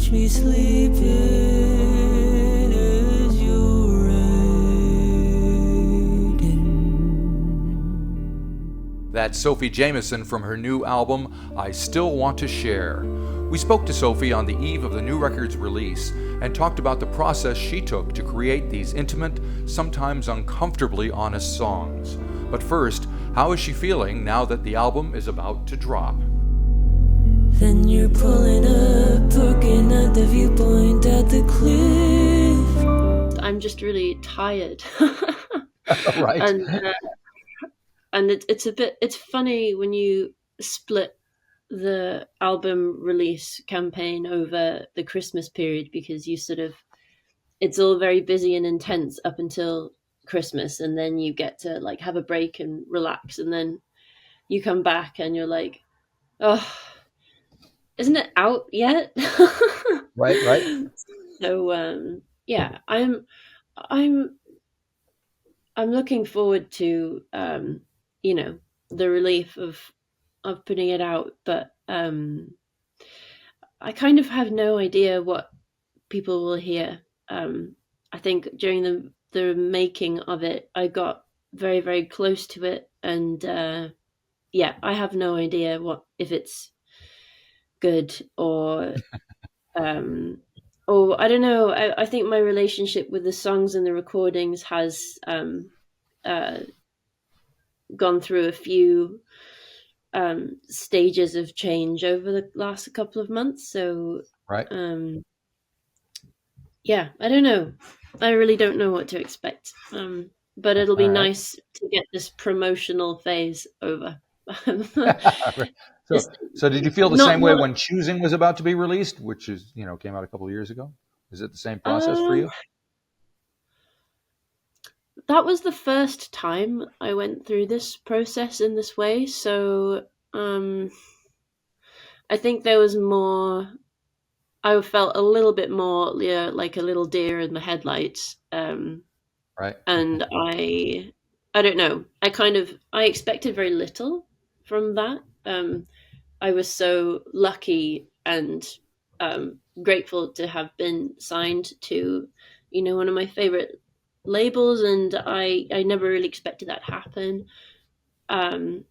watch me sleeping as you're riding. That's Sophie Jamieson from her new album, I Still Want to Share. We spoke to Sophie on the eve of the new record's release and talked about the process she took to create these intimate, sometimes uncomfortably honest songs. But first, how is she feeling now that the album is about to drop? Then you're pulling up, looking at the viewpoint at the cliff. I'm just really tired. Right. And it's funny when you split the album release campaign over the Christmas period, because it's all very busy and intense up until Christmas, and then you get to like have a break and relax, and then you come back and you're like, oh, isn't it out yet? Right. So yeah, I'm looking forward to the relief of putting it out, but I kind of have no idea what people will hear. I think during the making of it, I got very, very close to it, and yeah, I have no idea if it's good or I don't know. I think my relationship with the songs and the recordings has gone through a few stages of change over the last couple of months. So, right. Yeah, I don't know. I really don't know what to expect. But it'll be nice to get this promotional phase over. So did you feel the same way when Choosing was about to be released, which is, came out a couple of years ago? Is it the same process for you? That was the first time I went through this process in this way. So I think there was more, I felt a little bit more like a little deer in the headlights. Right. And I don't know. I expected very little from that. I was so lucky and grateful to have been signed to, one of my favorite labels, and I never really expected that to happen. And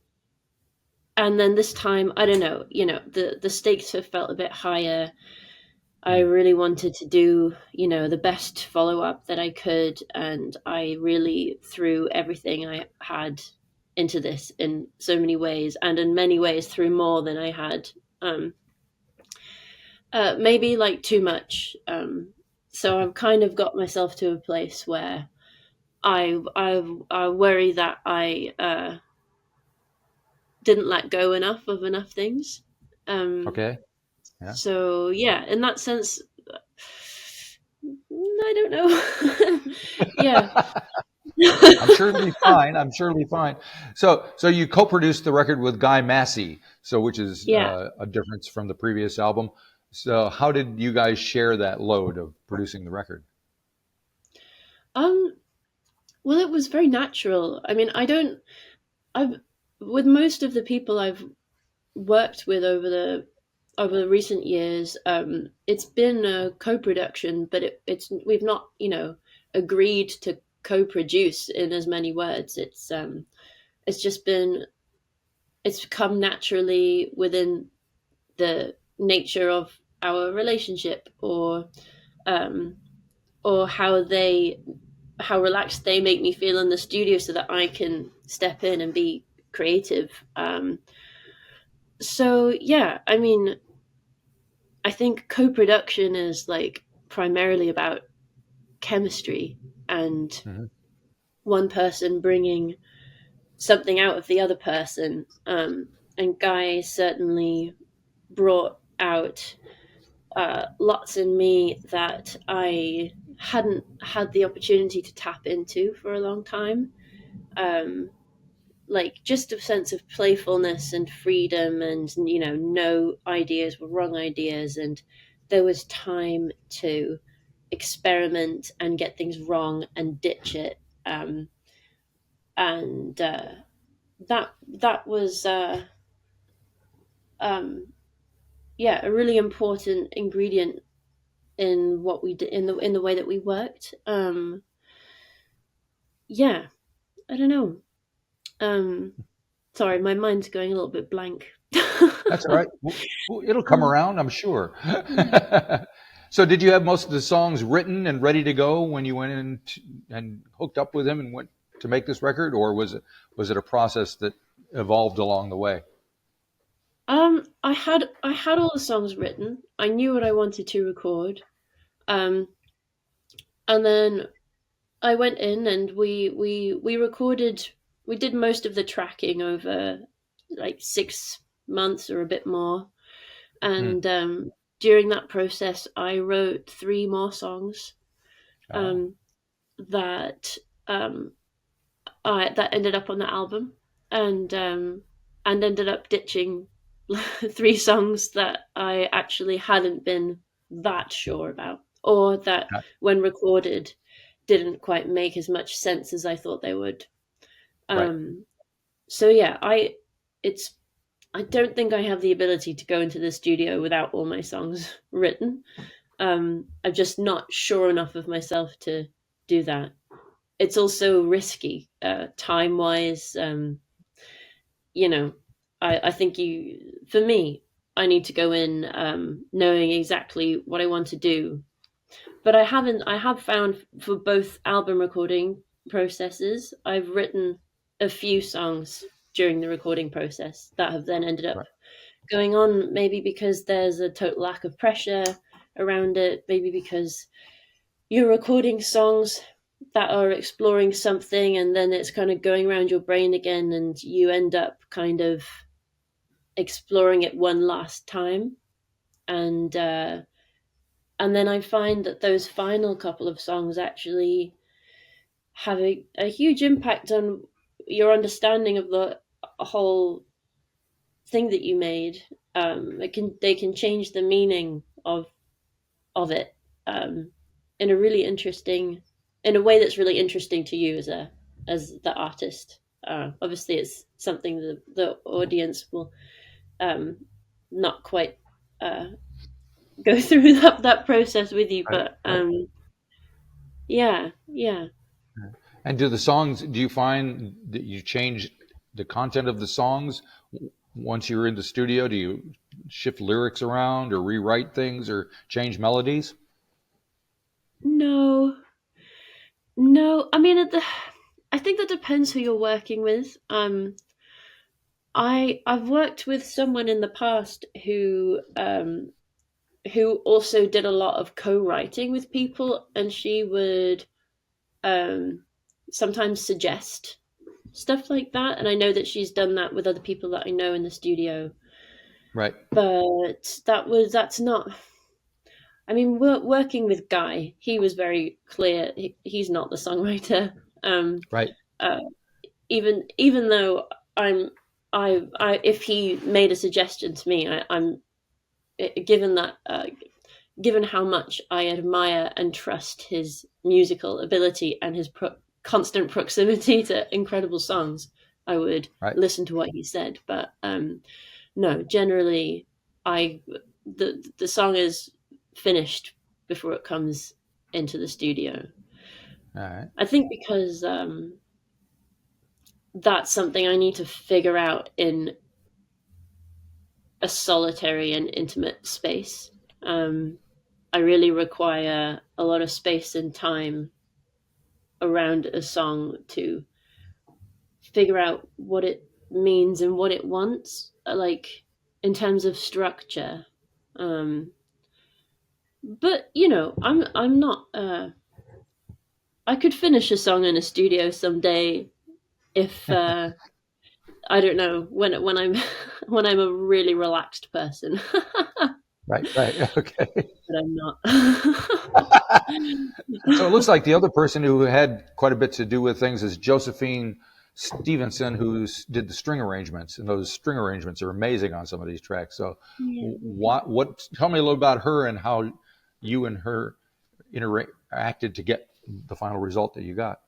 then this time, I don't know, the stakes have felt a bit higher. I really wanted to do, the best follow-up that I could, and I really threw everything I had into this in so many ways, and in many ways threw more than I had. Maybe like too much. So I've kind of got myself to a place where I worry that I didn't let go enough of enough things. Okay. Yeah. So yeah, in that sense, I don't know. Yeah. I'm sure it'll be fine. So you co-produced the record with Guy Massey, which is a difference from the previous album. So how did you guys share that load of producing the record? Well, it was very natural. I mean, with most of the people I've worked with over the recent years, it's been a co-production, but we've not, agreed to co-produce in as many words. It's come naturally within the nature of our relationship, or how relaxed they make me feel in the studio so that I can step in and be creative. So yeah, I mean, I think co-production is like primarily about chemistry and one person bringing something out of the other person. And Guy certainly brought out lots in me that I hadn't had the opportunity to tap into for a long time. Like just a sense of playfulness and freedom, and no ideas were wrong ideas, and there was time to experiment and get things wrong and ditch it. And that was a really important ingredient in what we did, in the way that we worked. Yeah, I don't know. Um, Sorry, my mind's going a little bit blank. That's all right. It'll come around, I'm sure. So, did you have most of the songs written and ready to go when you went in and hooked up with him and went to make this record, or was it a process that evolved along the way? I had all the songs written. I knew what I wanted to record. Um, and then I went in and we recorded. We did most of the tracking over like 6 months or a bit more. Hmm. And during that process, I wrote three more songs Oh, um, that um, that ended up on the album, and ended up ditching three songs that I actually hadn't been that sure about, or that got- when recorded didn't quite make as much sense as I thought they would. right, Um, so yeah, it's I don't think I have the ability to go into the studio without all my songs written. I'm just not sure enough of myself to do that. It's also risky, time wise. You know, I think for me, I need to go in knowing exactly what I want to do. But I have found for both album recording processes, I've written a few songs during the recording process that have then ended up right, going on, maybe because there's a total lack of pressure around it, maybe because you're recording songs that are exploring something and then it's kind of going around your brain again and you end up kind of exploring it one last time. And uh, and then I find that those final couple of songs actually have a huge impact on your understanding of the whole thing that you made. They can change the meaning of it, um, in a really interesting, in a way that's really interesting to you as the artist. Obviously, it's something that the audience will um, not quite uh, go through that process with you, right, but right. yeah, yeah. And do the songs? Do you find that you change the content of the songs once you're in the studio? Do you shift lyrics around or rewrite things or change melodies? No, no. I mean, I think that depends who you're working with. I've worked with someone in the past who also did a lot of co-writing with people, and she would um, sometimes suggest stuff like that. And I know that she's done that with other people that I know in the studio. Right, But that's not. I mean, working with Guy, he was very clear. He's not the songwriter. Um, right, uh, even though if he made a suggestion to me, I'm given that given how much I admire and trust his musical ability and his constant proximity to incredible songs, I would right. listen to what he said. But no, generally, I the song is finished before it comes into the studio. All right. I think because that's something I need to figure out in a solitary and intimate space. Um, I really require a lot of space and time around a song to figure out what it means and what it wants, like in terms of structure. Um, but I'm not. I could finish a song in a studio someday if I don't know when I'm when I'm a really relaxed person, but Right, right. Okay. I'm not. So it looks like the other person who had quite a bit to do with things is Josephine Stevenson, who did the string arrangements, and those string arrangements are amazing on some of these tracks. So, Yeah. what? Tell me a little about her and how you and her interacted to get the final result that you got.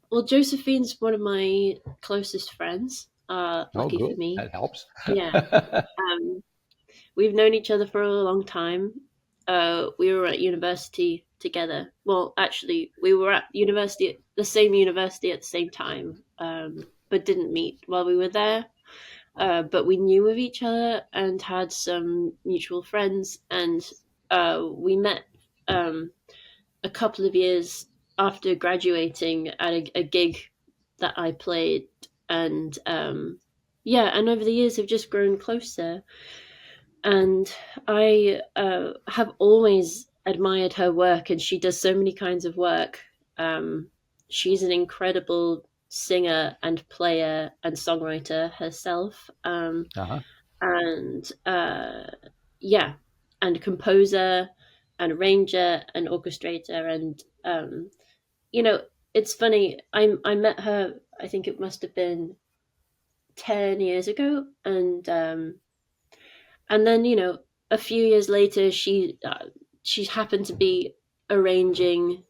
Well, Josephine's one of my closest friends. Oh, Lucky for good. me. That helps. Yeah. Um, we've known each other for a long time. we were at university together. Well, actually, we were at university, the same university at the same time, but didn't meet while we were there. But we knew of each other and had some mutual friends, and we met um, a couple of years after graduating at a gig that I played, and yeah, and over the years have just grown closer. And I have always admired her work, and she does so many kinds of work. Um, she's an incredible singer and player and songwriter herself, Uh-huh. and yeah, and composer and arranger and orchestrator, and you know, it's funny. I met her. I think it must have been 10 years ago, and then a few years later she happened to be arranging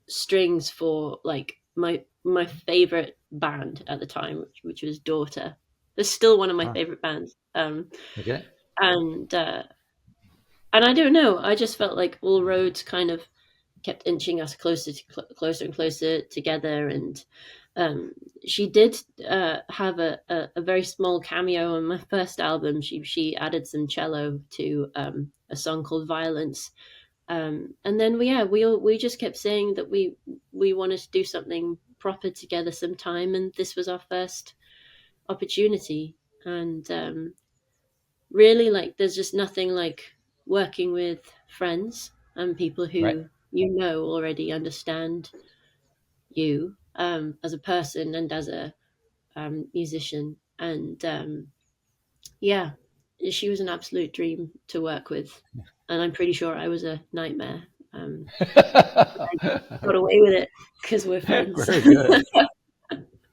strings for like my favorite band at the time, which was Daughter. They're still one of my Huh. favorite bands. Okay. And and I don't know, I just felt like all roads kind of kept inching us closer and closer together. And um, she did have a very small cameo on my first album. She added some cello to a song called Violence. And then we just kept saying that we wanted to do something proper together sometime, and this was our first opportunity. And really, like, there's just nothing like working with friends and people Right. who already understand you as a person and as a musician. And yeah, she was an absolute dream to work with, and I'm pretty sure I was a nightmare. Um, got away with it because we're friends. Very good.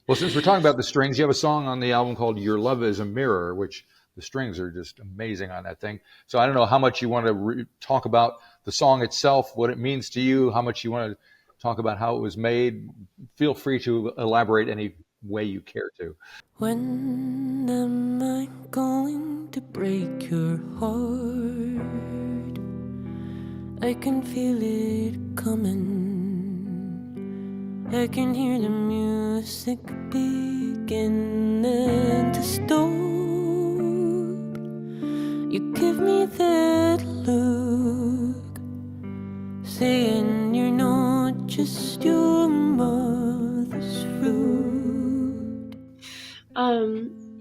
Well, since we're talking about the strings, you have a song on the album called Your Love is a Mirror, which the strings are just amazing on that thing. So I don't know how much you want to talk about the song itself, what it means to you, how much you want to talk about how it was made. Feel free to elaborate any way you care to. When am I going to break your heart? I can feel it coming. I can hear the music beginning to stop. You give me that look, saying you're not just your mother's fruit.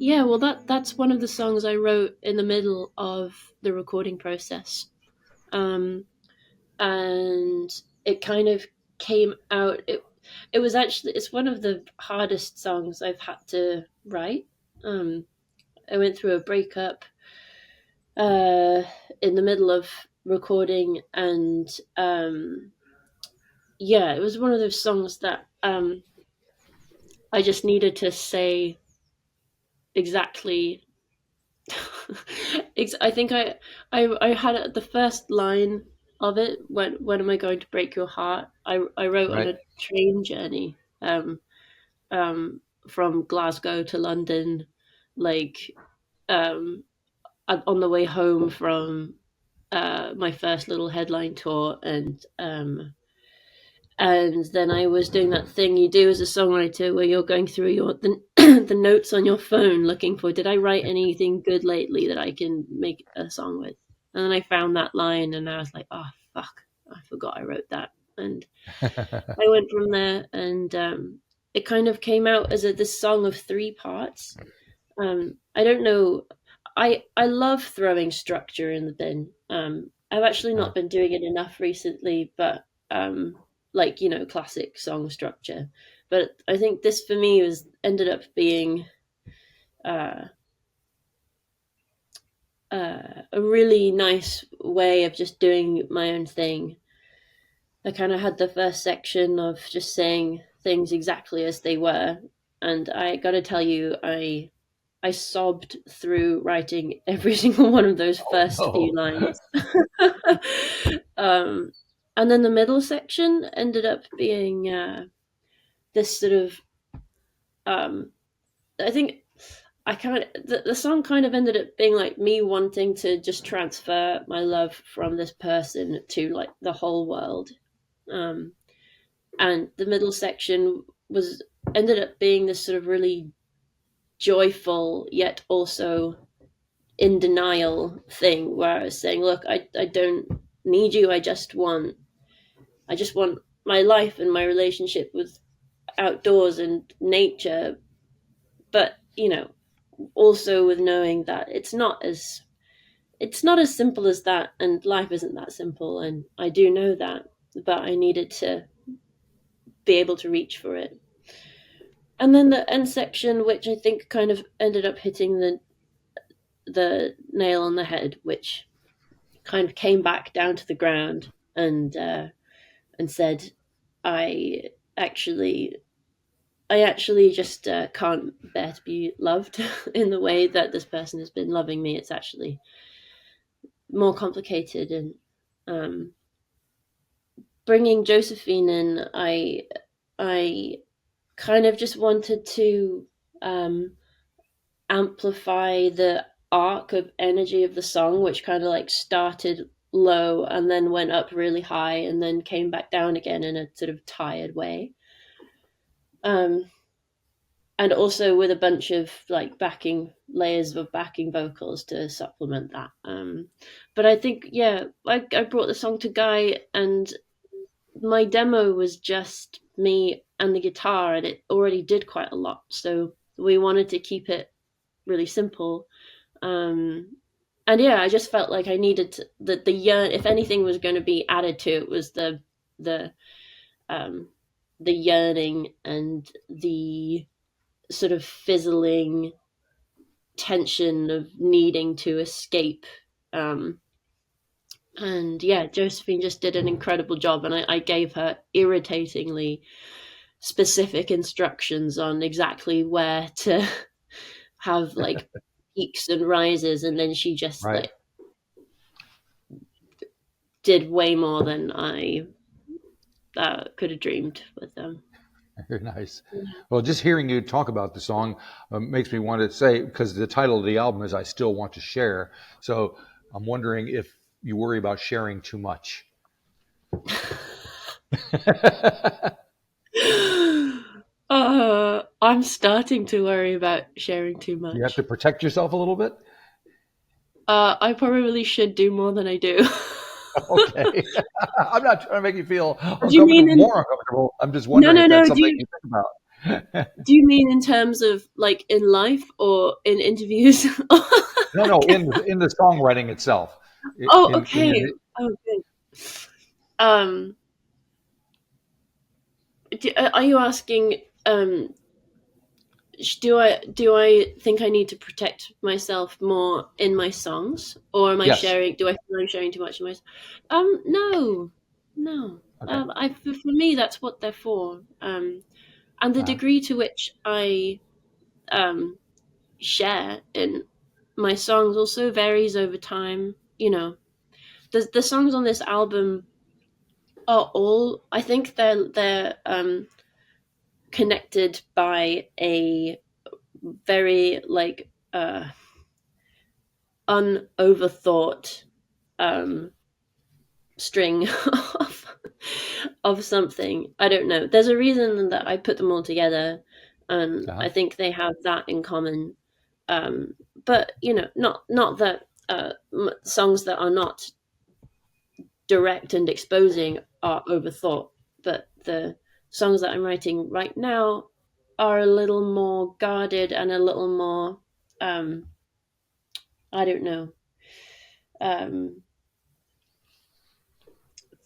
Yeah, well, that's one of the songs I wrote in the middle of the recording process. Um, and it kind of came out. It was actually, it's one of the hardest songs I've had to write. Um, I went through a breakup uh, in the middle of recording, and yeah, it was one of those songs that I just needed to say exactly. I think I had the first line of it. When am I going to break your heart? I wrote on Right. a train journey um, from Glasgow to London, like um, on the way home from my first little headline tour. And then I was doing that thing you do as a songwriter where you're going through the notes on your phone looking for, did I write anything good lately that I can make a song with? And then I found that line and I was like, oh, fuck, I forgot I wrote that. And I went from there, and it kind of came out as this song of three parts. I don't know. I love throwing structure in the bin. I've actually Uh, not been doing it enough recently, but like classic song structure. But I think this for me was ended up being uh, a really nice way of just doing my own thing. I kind of had the first section of just saying things exactly as they were, and I got to tell you, I sobbed through writing every single one of those first few oh, lines. um, and then the middle section ended up being this sort of. Um, I think I kind of the song kind of ended up being like me wanting to just transfer my love from this person to like the whole world. Um, and the middle section was ended up being this sort of really joyful yet also in denial thing where I was saying, look, I don't need you. I just want my life and my relationship with outdoors and nature, but also with knowing that it's not as simple as that, and life isn't that simple, and I do know that, but I needed to be able to reach for it. And then the end section, which I think kind of ended up hitting the nail on the head, which kind of came back down to the ground and said, I actually I actually just can't bear to be loved in the way that this person has been loving me. It's actually more complicated, and um, bringing Josephine in, I kind of just wanted to um, amplify the arc of energy of the song, which kind of like started low and then went up really high and then came back down again in a sort of tired way. Um, and also with a bunch of like backing layers of backing vocals to supplement that. But I think, yeah, I brought the song to Guy, and my demo was just me and the guitar, and it already did quite a lot. So we wanted to keep it really simple. Um, and yeah, I just felt like I needed to, the yearn. If anything was going to be added to it, was the um, the yearning and the sort of fizzling tension of needing to escape. Um, and yeah, Josephine just did an incredible job, and I gave her irritatingly specific instructions on exactly where to have like peaks and rises, and then she just Right. like did way more than I could have dreamed with them. Very nice. Well, just hearing you talk about the song makes me want to say, because the title of the album is I Still Want to Share. So I'm wondering if you worry about sharing too much. I'm starting to worry about sharing too You have much. to protect yourself a little bit. I probably should do more than I do. Okay. I'm not trying to make you feel Do you mean uncomfortable, more uncomfortable. I'm just no, wondering no, if no? that's something you think about. Do you mean in terms of like in life or in interviews? No, no, in the songwriting itself. Oh, In okay. your, Oh, good. Um, are you asking? Do I think I need to protect myself more in my songs, or am I yes. sharing? Do I feel I'm sharing too much in my? No, no. Okay. For me, that's what they're for. And the Uh, degree to which I um share in my songs also varies over time. The songs on this album are all, I think they're connected by a very like unoverthought um string of something. I don't know. There's a reason that I put them all together, and uh I think they have that in common. Um, but not that songs that are not direct and exposing are overthought, but the songs that I'm writing right now are a little more guarded and a little more, um, I don't know, um,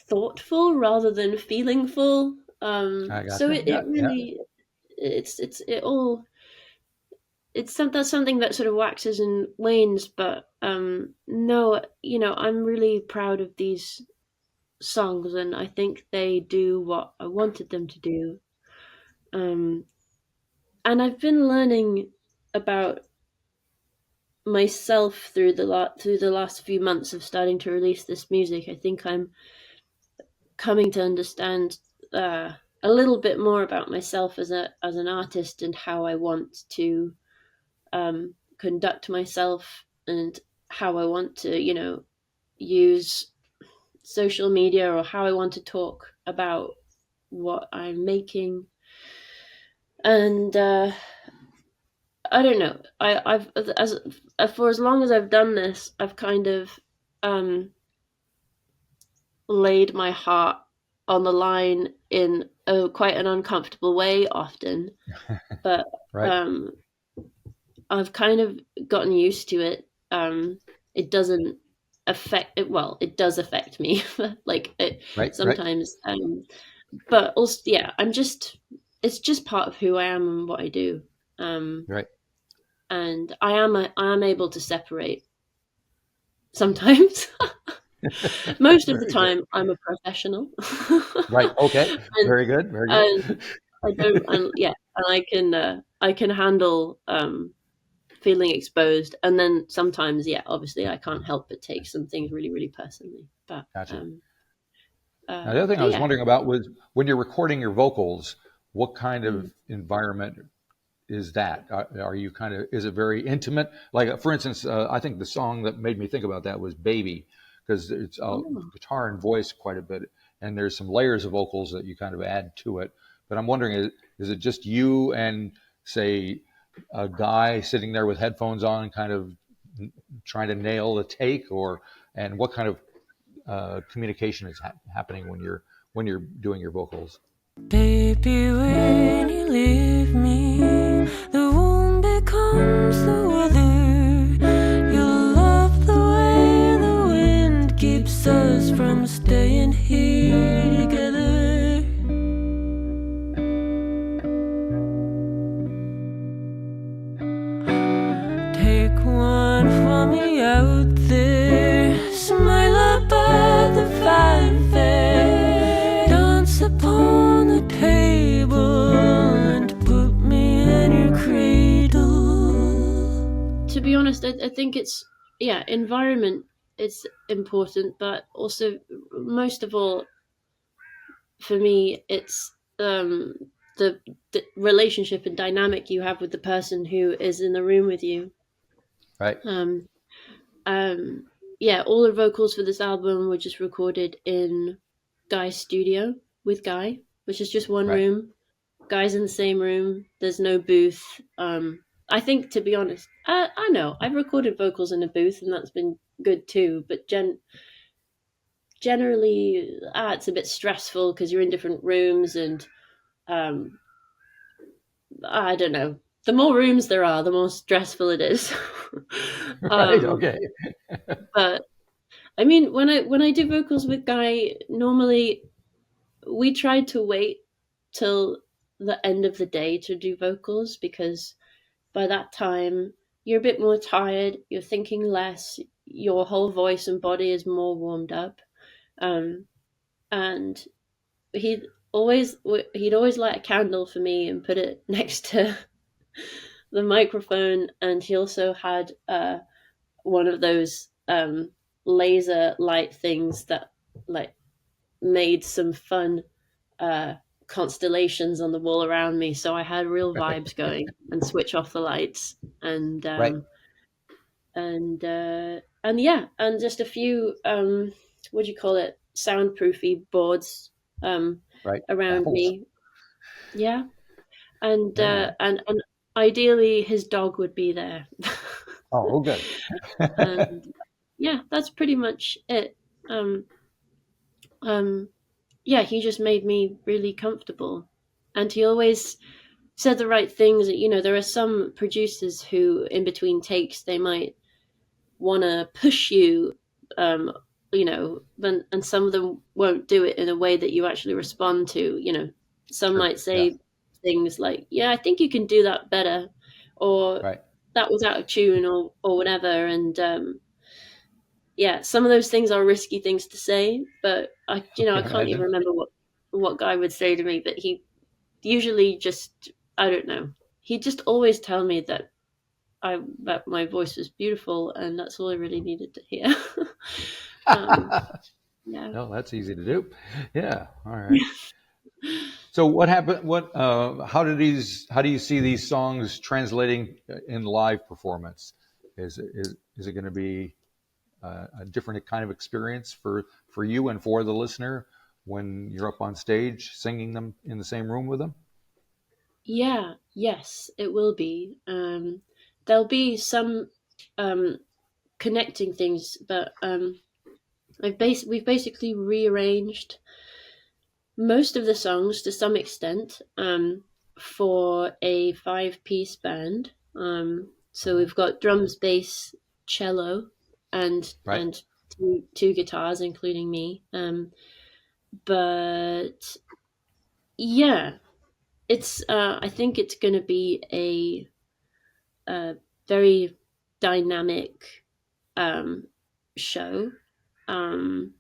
thoughtful rather than feelingful. I So gotcha. it Yeah, yeah. really, it's it all. That's something that sort of waxes and wanes, but no, I'm really proud of these songs, and I think they do what I wanted them to do. Um, and I've been learning about myself through the last few months of starting to release this music. I think I'm coming to understand a little bit more about myself as an artist and how I want to conduct myself and how I want to, use social media, or how I want to talk about what I'm making. And I don't know. I've as for as long as I've done this, I've kind of um, laid my heart on the line in quite an uncomfortable way often, but Right. um, I've kind of gotten used to it. It doesn't affect it. Well, it does affect me, like it Right. Right. sometimes. But also, yeah, it's just part of who I am and what I do. Um, Right. and I am able to separate sometimes. Most of the Very good. time, I'm a professional, Right. Okay. and Very good. Very and good. I don't, and yeah, and I can handle feeling exposed, and then sometimes, yeah, obviously, I can't help but take some things really, really personally. Gotcha. Now, the other thing I But was yeah. wondering about was when you're recording your vocals, what kind Mm. of environment is that? Are you kind of, is it very intimate? Like, for instance, I think the song that made me think about that was Baby, because it's Oh. guitar and voice quite a bit, and there's some layers of vocals that you kind of add to it. But I'm wondering, is it just you and, say, a guy sitting there with headphones on, kind of trying to nail the take, or and what kind of communication is happening when you're doing your vocals? Baby, when you leave me, the wound becomes the weather. You love the way the wind keeps us from staying here together. Take one for me out there, smile up at the fanfare, dance upon the table and put me in your cradle. To be honest, I think it's, yeah, environment is important, but also most of all for me, it's the relationship and dynamic you have with the person who is in the room with you. Right. Um, um, yeah, all the vocals for this album were just recorded in Guy's studio with Guy, which is just one Right. room. Guy's in the same room. There's no booth. I think, to be honest, I know I've recorded vocals in a booth, and that's been good too. But generally, it's a bit stressful because you're in different rooms, and um, I don't know. The more rooms there are, the more stressful it is. Right. um, Okay. but I mean, when I do vocals with Guy, normally we try to wait till the end of the day to do vocals, because by that time you're a bit more tired, you're thinking less, your whole voice and body is more warmed up. Um, and he'd he'd always light a candle for me and put it next to the microphone, and he also had one of those laser light things that like made some fun uh, constellations on the wall around me, so I had real vibes going, and switch off the lights, and Right. and yeah, and just a few what do you call it, soundproofy boards um, Right. around Baffles. me. Yeah, and Yeah. ideally his dog would be there. Oh, good. And yeah, that's pretty much it. Um, um, yeah, he just made me really comfortable, and he always said the right things. There are some producers who, in between takes, they might want to push you, um, and some of them won't do it in a way that you actually respond to. Some Sure. might Yeah. say things like, "Yeah, I think you can do that better," or Right. "That was out of tune," or whatever. And yeah, some of those things are risky things to say, but I I can can't even imagine. remember what Guy would say to me, but he usually just, I don't know. He'd just always tell me that my voice was beautiful, and that's all I really needed to hear. um, yeah. No, that's easy to do. Yeah. All right. So what happened? How do you see these songs translating in live performance? Is it going to be a different kind of experience for you and for the listener when you're up on stage singing them in the same room with them? Yeah, yes, it will be. There'll be some um, connecting things, but we've basically rearranged most of the songs to some extent for a five-piece band. So Uh-huh. we've got drums, bass, cello, and Right. two guitars, including me. But yeah, it's I think it's going to be a very dynamic um, show. Um,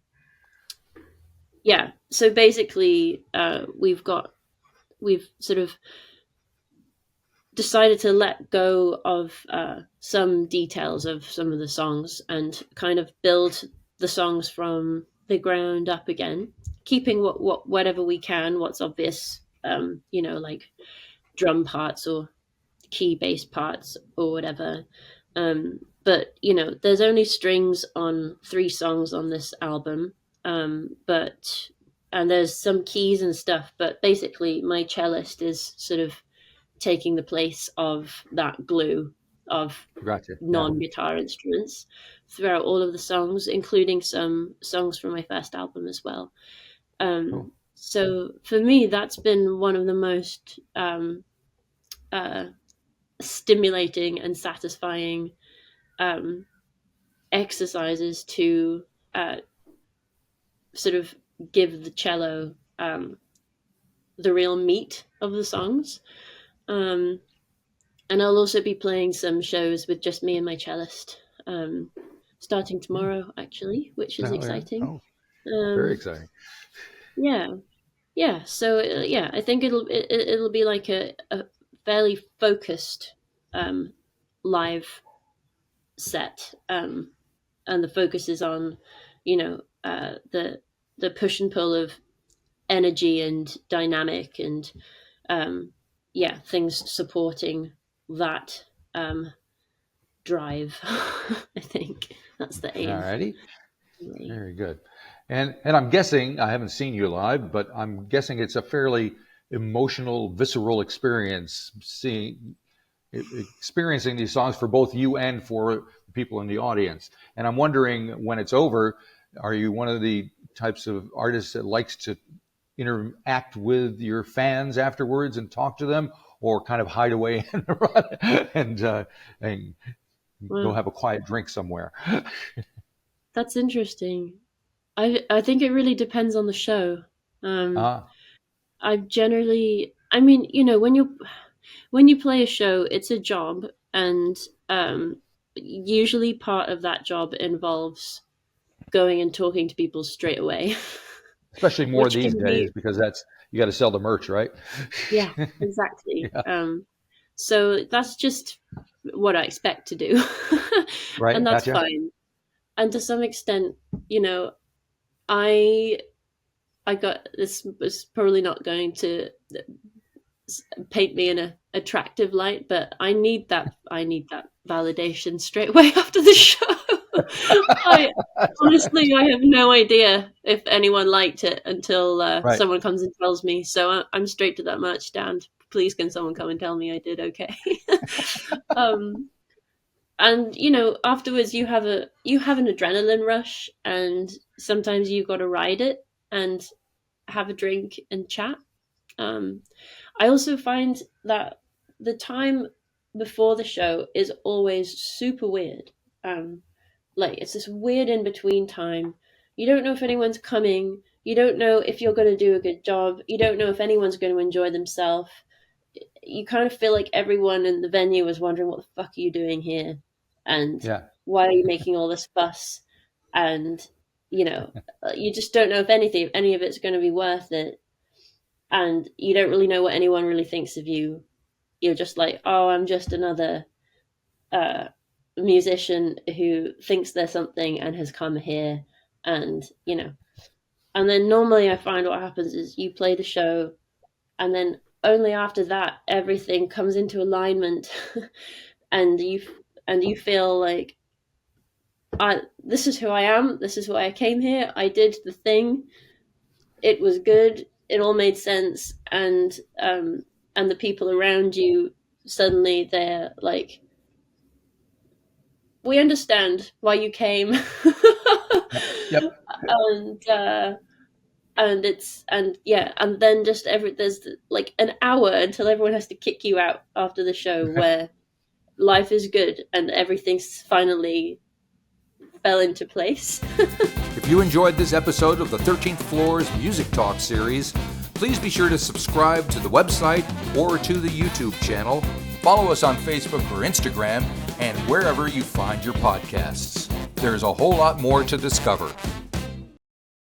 yeah, so basically, we've sort of decided to let go of some details of some of the songs and kind of build the songs from the ground up again, keeping whatever we can, what's obvious, like drum parts or key bass parts or whatever. But there's only strings on three songs on this album, but and there's some keys and stuff. But basically, my cellist is sort of taking the place of that glue of Gotcha. Yeah. non-guitar instruments throughout all of the songs, including some songs from my first album as well. Cool. So for me, that's been one of the most uh, stimulating and satisfying um, exercises to uh, sort of give the cello the real meat of the songs. Um, and I'll also be playing some shows with just me and my cellist, starting Hmm. tomorrow, actually, which is Oh, yeah. exciting. Oh, very Um, exciting. yeah, yeah. So yeah, I think it'll be like a fairly focused um, live set, and the focus is on, the push and pull of energy and dynamic and um, yeah, things supporting that um, drive. I think that's the All aim. righty. Really. Very good. And I'm guessing, I haven't seen you live, but I'm guessing it's a fairly emotional, visceral experience experiencing these songs for both you and for people in the audience. And I'm wondering, when it's over, are you one of the types of artists that likes to interact with your fans afterwards and talk to them, or kind of hide away and run and go Well, have a quiet drink somewhere? that's interesting. I think it really depends on the show. Um, Ah, I've generally, I mean, when you play a show, it's a job, and usually part of that job involves going and talking to people straight away, especially more which these can days be, because that's you got to sell the merch, right? yeah, exactly. Yeah. So that's just what I expect to do, and Right. that's Gotcha. fine. And to some extent, you know, I I got this was probably not going to paint me in a attractive light, but I need that validation straight away after the show. I honestly I have no idea if anyone liked it until Right. someone comes and tells me. So I'm straight to that merch stand. Please, can someone come and tell me I did okay? um, and afterwards you have an adrenaline rush, and sometimes you've got to ride it and have a drink and chat. um, I also find that the time before the show is always super weird. um, like, it's this weird in between time. You don't know if anyone's coming, you don't know if you're going to do a good job, you don't know if anyone's going to enjoy themselves. You kind of feel like everyone in the venue is wondering, what the fuck are you doing here, and Yeah. why are you making all this fuss, and you just don't know if any of it's going to be worth it, and you don't really know what anyone really thinks of you. You're just like, oh, I'm just another uh, musician who thinks they're something and has come here, and and then normally I find what happens is you play the show, and then only after that everything comes into alignment, and you feel like, this is who I am, this is why I came here, I did the thing, it was good, it all made sense, and the people around you, suddenly they're like, we understand why you came. Yep. and and then just there's like an hour until everyone has to kick you out after the show, where life is good and everything's finally fell into place. If you enjoyed this episode of the 13th Floor's Music Talk series, please be sure to subscribe to the website or to the YouTube channel. Follow us on Facebook or Instagram and wherever you find your podcasts. There's a whole lot more to discover.